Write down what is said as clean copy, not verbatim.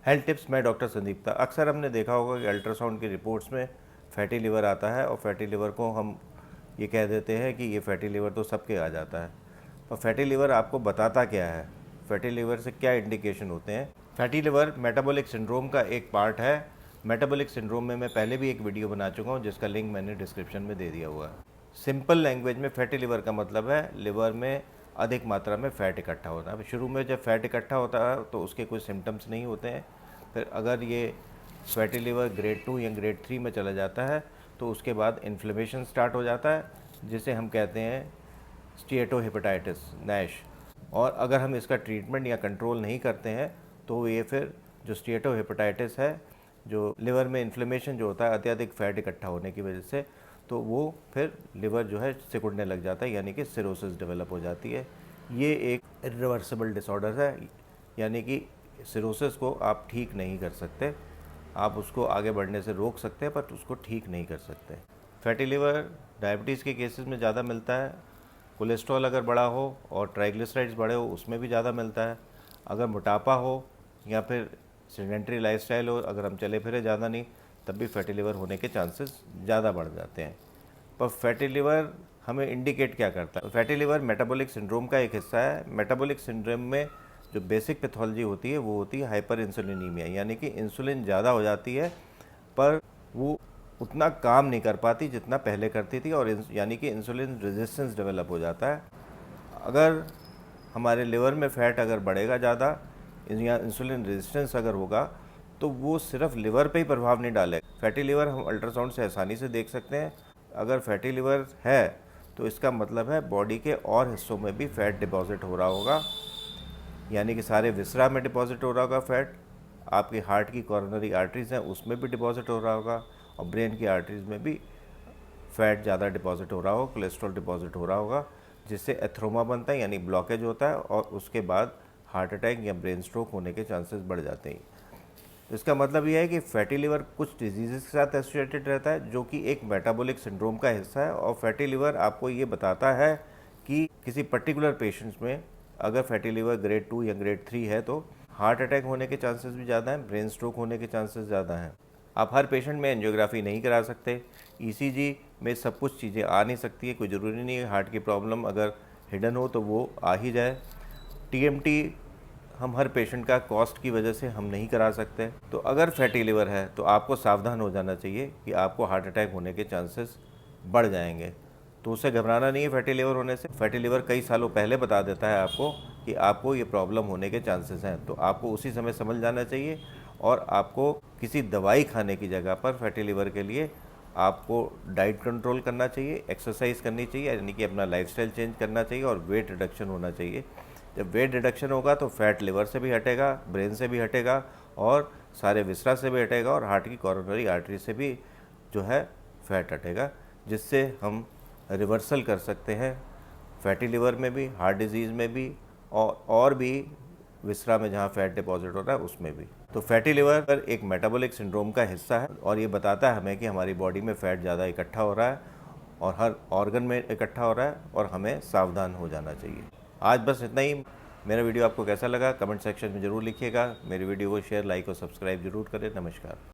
Health tips, मैं doctor Sandipta. अक्सर हमने देखा होगा कि अल्ट्रासाउंड की रिपोर्ट्स में फैटी लिवर आता है और फैटी लिवर को हम ये कह देते हैं कि ये फैटी लिवर तो सबके आ जाता है। तो फैटी लिवर आपको बताता क्या है? फैटी लिवर से क्या इंडिकेशन होते हैं? फैटी लिवर मेटाबॉलिक सिंड्रोम का एक पार्ट है। मेटाबॉलिक सिंड्रोम में मैं पहले भी एक वीडियो बना चुका हूँ जिसका लिंक मैंने डिस्क्रिप्शन में दे दिया हुआ है। सिंपल लैंग्वेज में फैटी लिवर का मतलब है लिवर में अधिक मात्रा में फ़ैट इकट्ठा होता है। शुरू में जब फैट इकट्ठा होता है तो उसके कोई सिम्टम्स नहीं होते हैं। फिर अगर ये फैटी लिवर ग्रेड 2 या ग्रेड 3 में चला जाता है तो उसके बाद इन्फ्लेमेशन स्टार्ट हो जाता है जिसे हम कहते हैं स्टीएटोहेपेटाइटिस, नैश। और अगर हम इसका ट्रीटमेंट या कंट्रोल नहीं करते हैं तो ये फिर जो स्टीएटोहेपेटाइटिस है, जो लिवर में इन्फ्लेमेशन जो होता है अत्यधिक फैट इकट्ठा होने की वजह से, तो वो फिर लिवर जो है सिकुड़ने लग जाता है, यानी कि सिरोसिस डेवलप हो जाती है। ये एक इरिवर्सिबल डिसऑर्डर है, यानी कि सिरोसिस को आप ठीक नहीं कर सकते। आप उसको आगे बढ़ने से रोक सकते हैं पर उसको ठीक नहीं कर सकते। फैटी लिवर डायबिटीज़ के केसेस में ज़्यादा मिलता है। कोलेस्ट्रॉल अगर बढ़ा हो और ट्राइग्लिसराइड्स बढ़े हो उसमें भी ज़्यादा मिलता है। अगर मोटापा हो या फिर सेडेंटरी लाइफस्टाइल हो, अगर हम चले फिरे ज़्यादा नहीं, तब भी फैटी लिवर होने के चांसेस ज़्यादा बढ़ जाते हैं। पर फैटी लिवर हमें इंडिकेट क्या करता है? फैटी लिवर मेटाबॉलिक सिंड्रोम का एक हिस्सा है। मेटाबॉलिक सिंड्रोम में जो बेसिक पैथोलॉजी होती है वो होती है हाइपर इंसुलिनीमिया, यानी कि इंसुलिन ज़्यादा हो जाती है पर वो उतना काम नहीं कर पाती जितना पहले करती थी, और यानी कि इंसुलिन रेजिस्टेंस डेवलप हो जाता है। अगर हमारे लिवर में फ़ैट अगर बढ़ेगा ज़्यादा या इंसुलिन रेजिस्टेंस अगर होगा तो वो सिर्फ लिवर पे ही प्रभाव नहीं डालेगा। फैटी लिवर हम अल्ट्रासाउंड से आसानी से देख सकते हैं। अगर फैटी लिवर है तो इसका मतलब है बॉडी के और हिस्सों में भी फ़ैट डिपॉजिट हो रहा होगा, यानी कि सारे विसरा में डिपॉजिट हो रहा होगा फ़ैट। आपकी हार्ट की कॉरोनरी आर्टरीज़ हैं उसमें भी डिपॉजिट हो रहा होगा, और ब्रेन की आर्टरीज़ में भी फ़ैट ज़्यादा डिपॉजिट हो रहा होगा, कोलेस्ट्रॉल डिपॉजिट हो रहा होगा, जिससे एथ्रोमा बनता है, यानी ब्लॉकेज होता है, और उसके बाद हार्ट अटैक या ब्रेन स्ट्रोक होने के चांसेस बढ़ जाते हैं। तो इसका मतलब ये है कि फैटी लिवर कुछ डिजीज़ के साथ एसोसिएटेड रहता है जो कि एक मेटाबॉलिक सिंड्रोम का हिस्सा है। और फैटी लिवर आपको ये बताता है कि किसी पर्टिकुलर पेशेंट्स में अगर फैटी लिवर ग्रेड 2 या ग्रेड 3 है तो हार्ट अटैक होने के चांसेस भी ज़्यादा हैं, ब्रेन स्ट्रोक होने के चांसेस ज़्यादा हैं। आप हर पेशेंट में एंजियोग्राफी नहीं करा सकते। ईसीजी में सब कुछ चीज़ें आ नहीं सकती है, कोई ज़रूरी नहीं है हार्ट की प्रॉब्लम अगर हिडन हो तो वो आ ही जाए। टीएमटी हम हर पेशेंट का कॉस्ट की वजह से हम नहीं करा सकते। तो अगर फैटी लिवर है तो आपको सावधान हो जाना चाहिए कि आपको हार्ट अटैक होने के चांसेस बढ़ जाएंगे। तो उससे घबराना नहीं है फैटी लिवर होने से। फैटी लिवर कई सालों पहले बता देता है आपको कि आपको ये प्रॉब्लम होने के चांसेस हैं, तो आपको उसी समय समझ जाना चाहिए। और आपको किसी दवाई खाने की जगह पर फैटी लिवर के लिए आपको डाइट कंट्रोल करना चाहिए, एक्सरसाइज करनी चाहिए, यानी कि अपना लाइफस्टाइल चेंज करना चाहिए, और वेट रिडक्शन होना चाहिए। जब वेट रिडक्शन होगा तो फैट लिवर से भी हटेगा, ब्रेन से भी हटेगा, और सारे विसरा से भी हटेगा, और हार्ट की कॉरोनरी आर्टरी से भी जो है फैट हटेगा, जिससे हम रिवर्सल कर सकते हैं फैटी लिवर में भी, हार्ट डिजीज़ में भी, और भी विसरा में जहाँ फैट डिपॉजिट हो रहा है उसमें भी। तो फैटी लिवर एक मेटाबॉलिक सिंड्रोम का हिस्सा है और ये बताता है हमें कि हमारी बॉडी में फ़ैट ज़्यादा इकट्ठा हो रहा है और हर ऑर्गन में इकट्ठा हो रहा है, और हमें सावधान हो जाना चाहिए। आज बस इतना ही। मेरा वीडियो आपको कैसा लगा कमेंट सेक्शन में ज़रूर लिखिएगा। मेरी वीडियो को शेयर, लाइक और सब्सक्राइब जरूर करें। नमस्कार।